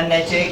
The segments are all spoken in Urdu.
NHA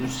UC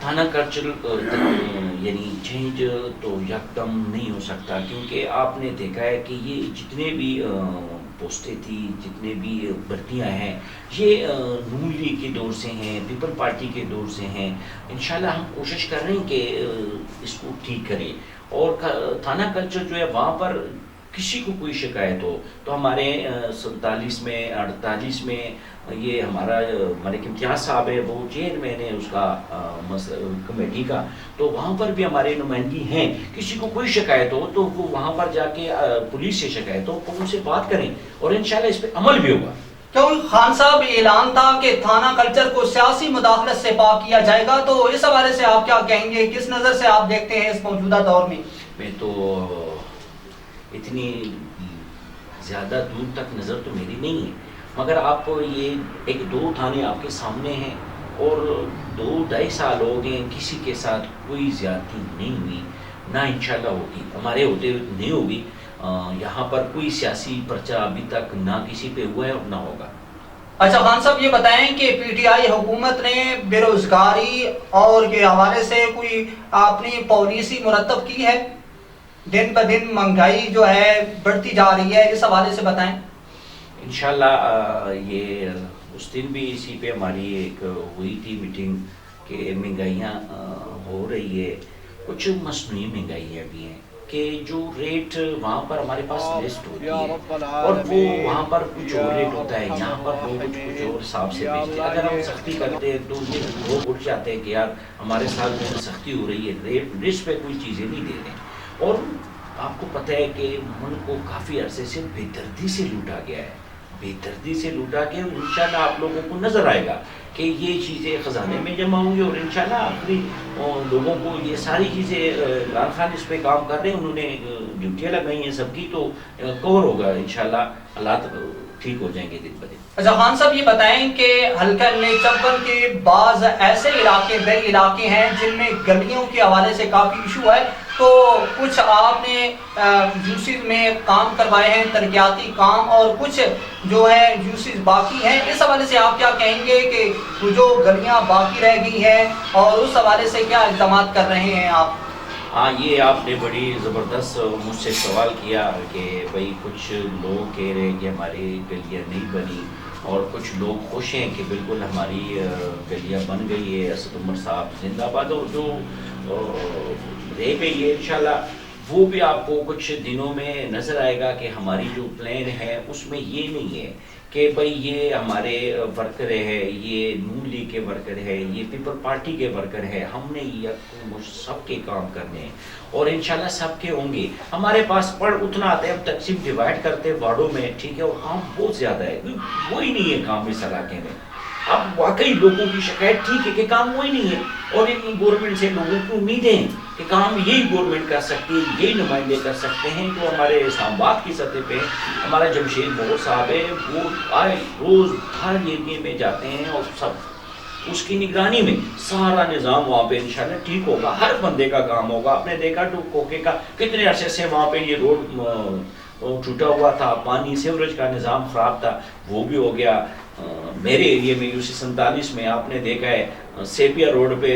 تھانہ کلچرل یعنی چینج تو یکدم نہیں ہو سکتا، کیونکہ آپ نے دیکھا ہے کہ یہ جتنے بھی پوسٹیں تھی، جتنے بھی بھرتیاں ہیں، یہ نون لیگ کے دور سے ہیں، پیپل پارٹی کے دور سے ہیں۔ انشاءاللہ ہم کوشش کر رہے ہیں کہ اس کو ٹھیک کریں، اور تھانہ کلچر جو ہے وہاں پر کسی کو کوئی شکایت ہو تو ہمارے 47 میں 48 میں یہ ہمارا ملک امتیاز صاحب ہے، وہ چیئرمین ہے اس کا کمیٹی کا، تو وہاں پر بھی ہمارے نمائندگی ہیں۔ کسی کو کوئی شکایت ہو تو وہ وہاں پر جا کے پولیس سے شکایت ہو، ان سے بات کریں، اور انشاءاللہ اس پہ عمل بھی ہوگا۔ کیونکہ خان صاحب اعلان تھا کہ تھانہ کلچر کو سیاسی مداخلت سے پاک کیا جائے گا، تو اس حوالے سے آپ کیا کہیں گے؟ کس نظر سے آپ دیکھتے ہیں اس موجودہ دور میں؟ میں تو اتنی زیادہ دور تک نظر تو میری نہیں ہے، مگر آپ یہ ایک دو تھانے آپ کے سامنے ہیں، اور 2-2.5 سال ہو گئے، کسی کے ساتھ کوئی زیادتی نہیں ہوئی، نہ انشاءاللہ ہوگی، ہمارے ہوتے نہیں ہوگی۔ یہاں پر کوئی سیاسی پرچہ ابھی تک نہ کسی پہ ہوا ہے اور نہ ہوگا۔ اچھا خان صاحب یہ بتائیں کہ پی ٹی آئی حکومت نے بے روزگاری اور کے حوالے سے کوئی اپنی پالیسی مرتب کی ہے؟ دن بہ دن مہنگائی جو ہے بڑھتی جا رہی ہے، اس حوالے سے بتائیں۔ انشاءاللہ یہ اس دن بھی اسی پہ ہماری ایک ہوئی تھی میٹنگ کہ مہنگائیاں ہو رہی ہے، کچھ مصنوعی مہنگائی بھی ہیں کہ جو ریٹ وہاں پر ہمارے پاس لسٹ ہوتی ہے اور وہ وہاں پر کچھ اور ریٹ ہوتا ہے، یہاں پر وہ کچھ اور حساب سے بیچتے ہیں۔ اگر ہم سختی کرتے ہیں تو یہ لوگ اٹھ جاتے ہیں کہ یار ہمارے ساتھ جو سختی ہو رہی ہے، ریٹ لسٹ پہ کوئی چیزیں نہیں دے رہے، اور آپ کو پتہ ہے کہ ملک کو کافی عرصے سے بے دردی سے لوٹا گیا ہے، بے دردی سے لوٹا کے انشاءاللہ آپ لوگوں کو نظر آئے گا کہ یہ چیزیں خزانے میں جمع ہوں گی، اور انشاءاللہ آخری لوگوں کو یہ ساری چیزیں عمران خان اس پہ کام کر رہے ہیں، انہوں نے ڈیوٹیاں لگائی ہیں سب کی، تو کور ہوگا انشاءاللہ، حالات ٹھیک ہو جائیں گے دن بدن۔ اچھا خان صاحب یہ بتائیں کہ حلقہ نیچمبل کے بعض ایسے علاقے بڑے علاقے ہیں جن میں گلیوں کے حوالے سے کافی ایشو ہے، تو کچھ آپ نے یوسیز میں کام کروائے ہیں ترقیاتی کام، اور کچھ جو ہے یوسیز باقی ہیں، اس حوالے سے آپ کیا کہیں گے کہ جو گلیاں باقی رہ گئی ہیں اور اس حوالے سے کیا اقدامات کر رہے ہیں آپ؟ ہاں، یہ آپ نے بڑی زبردست مجھ سے سوال کیا کہ بھئی کچھ لوگ کہہ رہے ہیں کہ ہماری گلیاں نہیں بنی، اور کچھ لوگ خوش ہیں کہ بالکل ہماری گلیاں بن گئی ہے، اسد عمر صاحب زندہ آباد، اور جو رہ گئی ہے انشاءاللہ وہ بھی آپ کو کچھ دنوں میں نظر آئے گا کہ ہماری جو پلان ہے اس میں یہ نہیں ہے کہ بھئی یہ ہمارے ورکر ہے، یہ نون لیگ کے ورکر ہے، یہ پیپل پارٹی کے ورکر ہے، ہم نے یہ سب کے کام کرنے ہیں، اور انشاءاللہ سب کے ہوں گے۔ ہمارے پاس پڑھ اتنا آتا ہے، ہم تقسیم ڈیوائڈ کرتے ہیں وارڈوں میں، ٹھیک ہے، اور کام بہت زیادہ ہے، وہی نہیں ہے کام اس علاقے میں۔ اب واقعی لوگوں کی شکایت ٹھیک ہے کہ کام وہی نہیں ہے، اور ان گورنمنٹ سے لوگوں کی امیدیں ہیں کہ کام یہی گورنمنٹ کر سکتی ہے، یہی نمائندے کر سکتے ہیں، جو ہمارے اسلام آباد کی سطح پہ ہمارا جمشید مغل صاحب ہے، وہ آئے روز ہر ایریے میں جاتے ہیں، اور سب اس کی نگرانی میں سارا نظام وہاں پہ انشاءاللہ ٹھیک ہوگا، ہر بندے کا کام ہوگا۔ آپ نے دیکھا کوکے کا کتنے عرصے سے وہاں پہ یہ روڈ ٹوٹا ہوا تھا، پانی سیوریج کا نظام خراب تھا، وہ بھی ہو گیا۔ میرے ایریے میں یوسی 47 میں آپ نے دیکھا ہے سیپیا روڈ پہ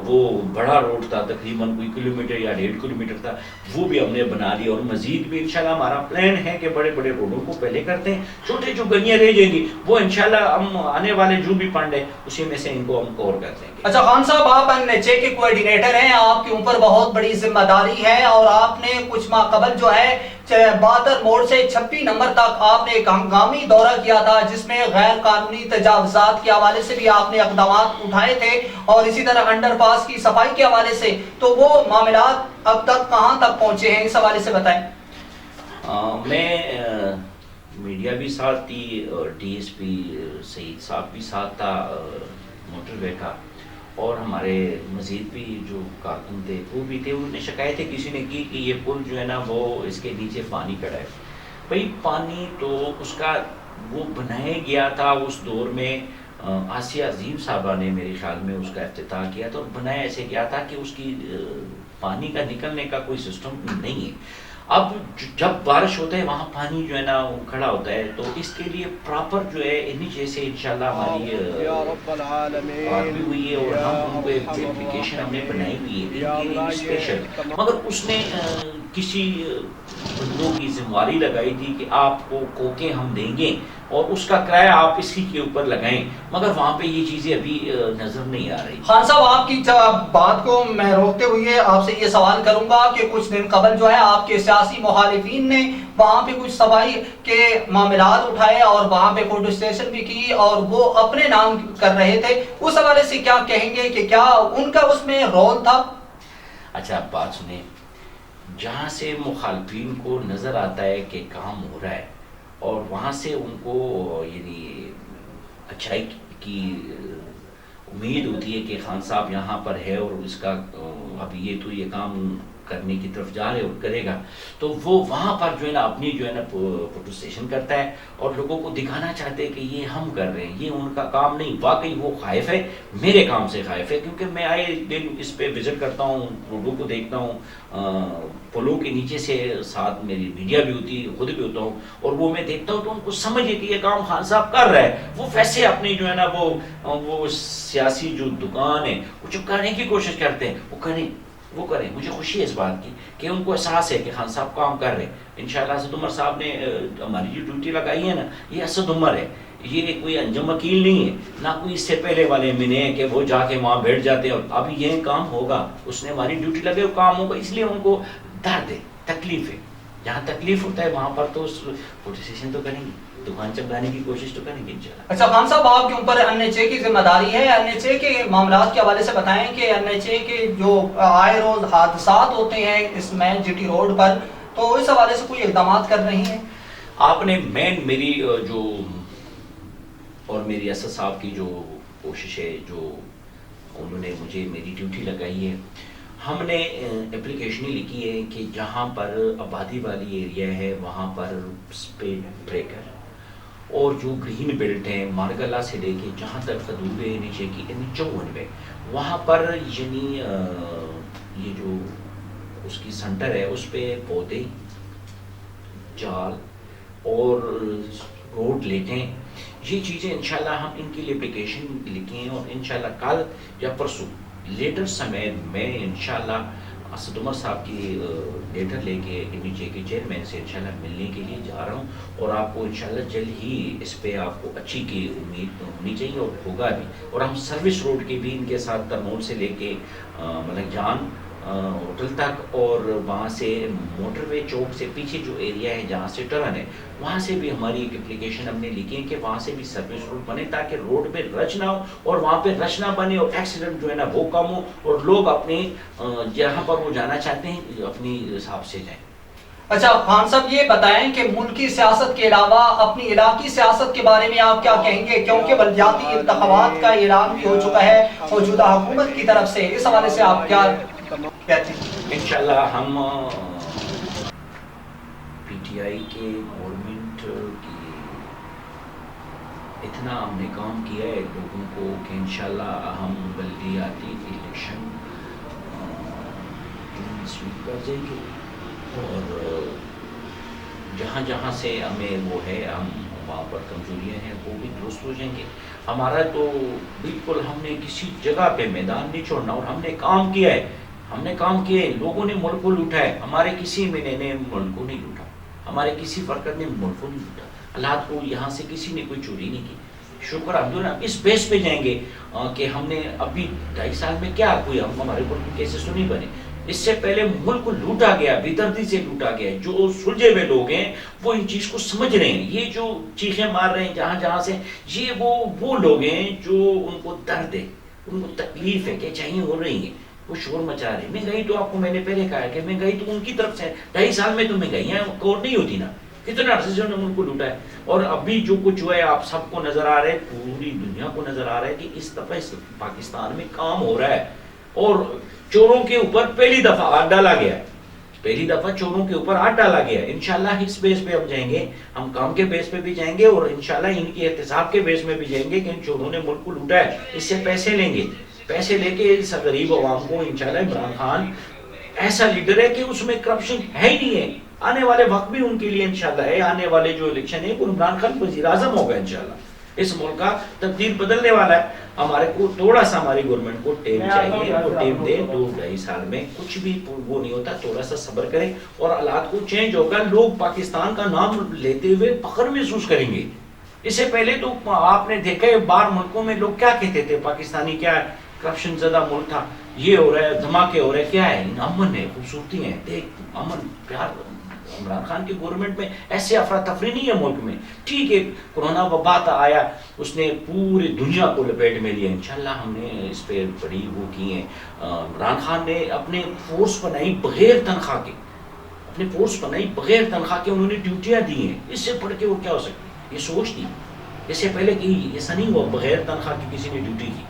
وہ بڑا روڈ تھا، تقریباً کوئی کلومیٹر یا 1.5 کلومیٹر تھا، وہ بھی ہم نے بنا لیا، اور مزید بھی انشاءاللہ ہمارا پلان ہے کہ بڑے بڑے روڈوں کو پہلے کرتے ہیں، چھوٹے جو گلیاں رہ جائیں گی وہ انشاءاللہ ہم آنے والے جو بھی فنڈ ہے اسی میں سے ان کو ہم کور کر دیں گے۔ اچھا خان صاحب آپ NHA کے کوارڈینیٹر ہیں، آپ کے اوپر بہت بڑی ذمہ داری ہے، اور آپ نے کچھ ماہ قبل جو ہے 72 موڑ سے 26 نمبر تک آپ نے ایک ہنگامی دورہ کیا تھا، جس میں غیر قانونی تجاوزات کے حوالے سے بھی آپ نے اقدامات اٹھائے تھے، اور اسی طرح انڈر پاس کی صفائی کے حوالے سے، تو وہ معاملات اب تک کہاں تک پہنچے ہیں، اس حوالے سے بتائیں۔ میں میڈیا بھی ساتھ تھی، اور ڈی ایس پی سعید صاحب بھی ساتھ تھا موٹر وے کا، اور ہمارے مزید بھی جو کارکن تھے وہ بھی تھے۔ انہوں نے شکایتیں کسی نے کی کہ یہ پل جو ہے نا وہ اس کے نیچے پانی کھڑا ہے۔ بھئی پانی تو اس کا وہ بنایا گیا تھا اس دور میں، آسیہ عظیم صاحبہ نے میرے خیال میں اس کا افتتاح کیا تھا، اور بنایا ایسے گیا تھا کہ اس کی پانی کا نکلنے کا کوئی سسٹم نہیں ہے۔ اب جب بارش ہوتا ہے وہاں پانی جو ہے نا وہ کھڑا ہوتا ہے، تو اس کے لیے پراپر جو ہے نیچے سے انشاءاللہ ہماری بات بھی ہوئی ہے اور ہم ان کو ایک اپلیکیشن ہم نے بنائی ہوئی ہے ان کے لیے اسپیشل، مگر اس نے کسی بندوں کی ذمہ داری لگائی تھی کہ آپ کو کوکیں ہم دیں گے اور اس کا کرایہ آپ اسی کے اوپر لگائیں، مگر وہاں پہ یہ چیزیں ابھی نظر نہیں آ رہی۔ خان صاحب آپ کی بات کو میں روکتے ہوئے آپ سے یہ سوال کروں گا کہ کچھ دن قبل جو ہے آپ کے سیاسی مخالفین نے وہاں پہ کچھ صفائی کے معاملات اٹھائے اور وہاں پہ پروٹیسٹیشن بھی کی اور وہ اپنے نام کر رہے تھے، اس حوالے سے کیا کہیں گے کہ کیا ان کا اس میں رول تھا؟ اچھا آپ بات سنیں، جہاں سے مخالفین کو نظر آتا ہے کہ کام ہو رہا ہے اور وہاں سے ان کو یعنی اچھائی کی امید ہوتی ہے کہ خان صاحب یہاں پر ہے اور اس کا اب یہ کام کرنے کی طرف جا رہے اور کرے گا، تو وہ وہاں پر جو ہے نا اپنی جو ہے نا پروٹیسٹیشن کرتا ہے اور لوگوں کو دکھانا چاہتے ہیں کہ یہ ہم کر رہے ہیں، یہ ان کا کام نہیں۔ واقعی وہ خائف ہے، میرے کام سے خائف ہے، کیونکہ میں آئے دن اس پہ وزٹ کرتا ہوں، روڈوں کو دیکھتا ہوں، پلوں کے نیچے سے ساتھ میری میڈیا بھی ہوتی ہے، خود بھی ہوتا ہوں، اور وہ میں دیکھتا ہوں تو ان کو سمجھ ہے کہ یہ کام خان صاحب کر رہا ہے۔ وہ ویسے اپنی جو ہے نا وہ سیاسی جو دکان ہے وہ چپکانے کی کوشش کرتے ہیں، وہ کریں۔ مجھے خوشی ہے اس بات کی کہ ان کو احساس ہے کہ خان صاحب کام کر رہے ہیں۔ انشاءاللہ اسد عمر صاحب نے ہماری جو ڈیوٹی لگائی ہے نا، یہ اسد عمر ہے، یہ کوئی انجم وکیل نہیں ہے، نہ کوئی اس سے پہلے والے میں نے کہ وہ جا کے وہاں بیٹھ جاتے ہیں اور اب یہ کام ہوگا، اس نے ہماری ڈیوٹی لگے وہ کام ہوگا، اس لیے ان کو درد ہے، تکلیف ہے۔ جہاں تکلیف ہوتا ہے وہاں پر تو پروٹیسٹیشن تو کریں گے، دکان چمکانے کی کوشش تو کریں گے انشاءاللہ۔ اچھا خان صاحب آپ کے اوپر این ایچ اے کی ذمہ داری ہے، این ایچ اے کے معاملات کے حوالے سے بتائیں کہ این ایچ اے کے جو آئے روز حادثات ہوتے ہیں اس مین جی ٹی روڈ پر، تو اس حوالے سے کوئی اقدامات کر رہی ہیں؟ آپ نے میری جو اور میری اسد صاحب کی جو کوشش ہے، جو انہوں نے مجھے میری ڈیوٹی لگائی ہے، ہم نے اپلیکیشن لکھی ہے کہ جہاں پر آبادی والی ایریا ہے وہاں پر اسپیڈ بریکر اور جو گرین بیلٹ ہے مارگلہ سے لے کے جہاں تک قدوبے نیچے کی 54 وہاں پر یعنی یہ جو اس کی سنٹر ہے اس پہ پودے، جال اور روڈ لیٹیں، یہ چیزیں انشاءاللہ ہم ان کے لیے اپلیکیشن لکھیں ہیں اور انشاءاللہ کل یا پرسوں لیٹر سمیت میں انشاءاللہ اسد عمر صاحب کی لیٹر لے کے نیچے کے چیئرمین سے انشاءاللہ ملنے کے لیے جا رہا ہوں، اور آپ کو انشاءاللہ جلد ہی اس پہ آپ کو اچھی کی امید ہونی چاہیے اور ہوگا بھی۔ اور ہم سروس روڈ کی بھی ان کے ساتھ ترمول سے لے کے ملک جان ہوٹل تک اور وہاں سے موٹر وے چوک سے پیچھے جو ایریا ہے جہاں سے ٹرن ہے وہاں سے بھی ہماری ایک اپلیکیشن ہم نے لکھی ہے کہ وہاں سے بھی سروس روڈ بنے تاکہ روڈ پہ رش نہ ہو اور وہاں پہ رش نہ بنے اور ایکسیڈنٹ جو ہے نا وہ کم ہو اور لوگ اپنے جہاں پر وہ جانا چاہتے ہیں اپنی حساب سے جائیں۔ اچھا خان صاحب یہ بتائیں کہ ملکی سیاست کے علاوہ اپنی علاقائی سیاست کے بارے میں آپ کیا کہیں گے، کیونکہ بلدیاتی انتخابات کا اعلان بھی ہو چکا ہے موجودہ حکومت کی طرف سے، اس حوالے سے آپ کیا کہتے ہیں؟ انشاءاللہ ہم پی ٹی آئی کے گورنمنٹ کی اتنا ہم نے کام کیا ہے لوگوں کو کہ انشاءاللہ ہم بلدیاتی الیکشن سویپ کر جائیں گے اور جہاں جہاں سے ہمیں وہ ہے ہم وہاں پر کمزوریاں ہیں وہ بھی درست ہو جائیں گے۔ ہمارا تو بالکل ہم نے کسی جگہ پہ میدان نہیں چھوڑنا اور ہم نے کام کیا ہے، ہم نے کام کیے، لوگوں نے ملک کو لوٹا ہے، ہمارے کسی نے ملک کو نہیں لوٹا، ہمارے کسی فرقت نے ملک کو نہیں لوٹا، اللہ کو یہاں سے کسی نے کوئی چوری نہیں کی، شکر الحمدللہ۔ اس بیس پہ جائیں گے کہ ہم نے ابھی 2.5 سال میں کیا کوئی ہمارے ملک کیسے سنی بنے، اس سے پہلے ملک کو لوٹا گیا، بے دردی سے لوٹا گیا۔ جو سلجھے ہوئے لوگ ہیں وہ ان چیز کو سمجھ رہے ہیں، یہ جو چیخیں مار رہے ہیں جہاں جہاں سے، یہ وہ لوگ ہیں جو ان کو درد ہے، ان کو تکلیف ہے کہ چاہیے ہو رہی ہیں، وہ شور مچا رہے ہیں۔ مہنگائی تو آپ کو میں نے پہلے کہا ہے کہ مہنگائی تو ان کی طرف سے 2.5 سال میں تو مہنگائیاں کور نہیں ہوتی نا، کتنے عرصے سے انہوں نے ملک کو لوٹا ہے۔ اور ابھی جو کچھ ہوا ہے آپ سب کو نظر آ رہا ہے، پوری دنیا کو نظر آ رہا ہے کہ اس دفعہ پاکستان میں کام ہو رہا ہے اور چوروں کے اوپر پہلی دفعہ ہاتھ ڈالا گیا ہے، پہلی دفعہ چوروں کے اوپر ہاتھ ڈالا گیا ہے۔ انشاءاللہ اس بیس پہ ہم جائیں گے، ہم کام کے بیس پہ بھی جائیں گے اور انشاءاللہ ان کی احتساب کے بیس میں بھی جائیں گے کہ ان چوروں نے ملک کو لوٹا ہے، اس سے پیسے لیں گے، پیسے لے کے اس غریب عوام کو انشاءاللہ عمران خان ایسا لیڈر ہے کہ اس میں کرپشن ہے ہی نہیں ہے، آنے والے وقت بھی ان کے لیے انشاءاللہ ہے. آنے والے جو الیکشن ہے وہ عمران خان وزیر اعظم ہوگا انشاءاللہ. اس ملک کا تقدیر بدلنے والا ہے. ہمارے کو تھوڑا سا ہماری گورنمنٹ کو ٹائم چاہیے, وہ ٹائم دے. 2-2.5 سال میں کچھ بھی وہ نہیں ہوتا, تھوڑا سا صبر کریں اور حالات کو چینج ہوگا. لوگ پاکستان کا نام لیتے ہوئے فخر محسوس کریں گے. اس سے پہلے تو آپ نے دیکھا ہے باہر ملکوں میں لوگ کیا کہتے تھے, پاکستانی کیا ہے, کرپشن زدہ ملک تھا, یہ ہو رہا ہے, دھماکے ہو رہے ہیں. کیا ہے, امن ہے, خوبصورتی ہے, دیکھ امن پیار. عمران خان کی گورنمنٹ میں ایسے افراتفری نہیں ہے ملک میں. ٹھیک ہے, کورونا وبا آیا, اس نے پوری دنیا کو لپیٹ میں لیا. انشاءاللہ ہم نے اس پہ بڑی وہ کی ہیں. عمران خان نے اپنے فورس بنائی بغیر تنخواہ کے, اپنے فورس بنائی بغیر تنخواہ کے, انہوں نے ڈیوٹیاں دی ہیں. اس سے پڑھ کے وہ کیا ہو سکتی, یہ سوچ تھی. اس سے پہلے کہ ایسا نہیں ہوا بغیر تنخواہ کی کسی نے ڈیوٹی کی.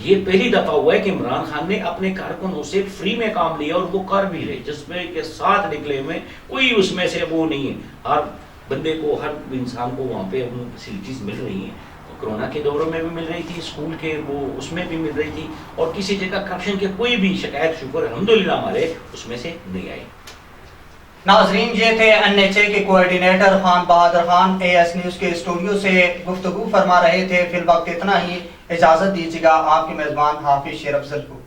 یہ پہلی دفعہ ہوا ہے کہ عمران خان نے اپنے کارکنوں سے فری میں کام لیا اور وہ کر بھی رہے, جس میں کے ساتھ نکلے ہوئے کوئی اس میں سے وہ نہیں ہے. ہر بندے کو, ہر انسان کو وہاں پہ فیسلٹیز مل رہی ہیں. کرونا کے دوروں میں بھی مل رہی تھی, اسکول کے وہ اس میں بھی مل رہی تھی, اور کسی جگہ کرپشن کے کوئی بھی شکایت شکر الحمدللہ ہمارے اس میں سے نہیں آئی. ناظرین, یہ تھے NHA کے کوارڈینیٹر خان بہادر خان, AS نیوز کے اسٹوڈیو سے گفتگو فرما رہے تھے. فی الوقت اتنا ہی, اجازت دیجیے گا آپ کے میزبان حافظ شیر افضل کو.